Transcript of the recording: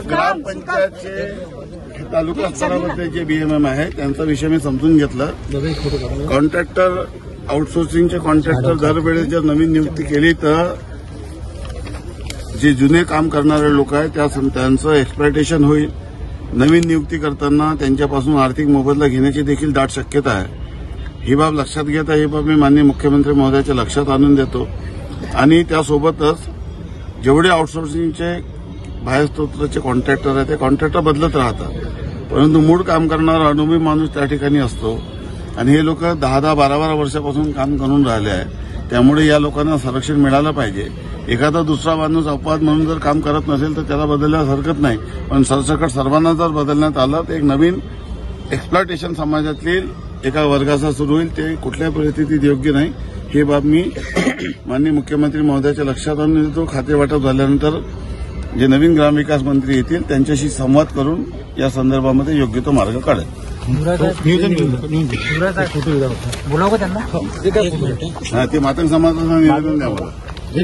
ग्रामपंचायतचे तालुका स्तरावरचे जे बीएमएम आहे त्यांचा विषय मी समजून घेतला. कॉन्ट्रॅक्टर आउटसोर्सिंगचे कॉन्ट्रॅक्टर दरवेळेस जर नवीन नियुक्ती केली तर जे जुने काम करणारे लोक आहेत त्यांचं एक्सप्लॉयटेशन होईल. नवीन नियुक्ती करताना त्यांच्यापासून आर्थिक मोबदला घेण्याची देखील दाट शक्यता आहे. ही बाब लक्षात घेता ही बाब मी माननीय मुख्यमंत्री महोदयाच्या लक्षात आणून देतो. आणि त्यासोबतच जेवढे आउटसोर्सिंगचे बाह्य स्तोत्राचे कॉन्ट्रॅक्टर आहेत ते कॉन्ट्रॅक्टर बदलत राहतात, परंतु मूळ काम करणारा अनुभवी माणूस त्या ठिकाणी असतो. आणि हे लोक 10-12 वर्षापासून काम करून राहिले आहे. त्यामुळे या लोकांना संरक्षण मिळालं पाहिजे. एखादा दुसरा माणूस अपवाद म्हणून जर काम करत नसेल तर त्याला बदलण्यास हरकत नाही, पण सरसकट सर्वांना जर बदलण्यात आलं तर एक नवीन एक्सप्लॉयटेशन समाजातील एका वर्गाचा सुरू होईल. ते कुठल्या परिस्थितीत योग्य नाही. ही बाब मी माननीय मुख्यमंत्री महोदयाच्या लक्षात आणून देतो. खातेवाटप झाल्यानंतर जे नवीन ग्रामविकास मंत्री येतील त्यांच्याशी संवाद करून या संदर्भामध्ये योग्य तो मार्ग काढेल. बोलावं का त्यांना? ते मातंग समाजाचं निवेदन द्यावं.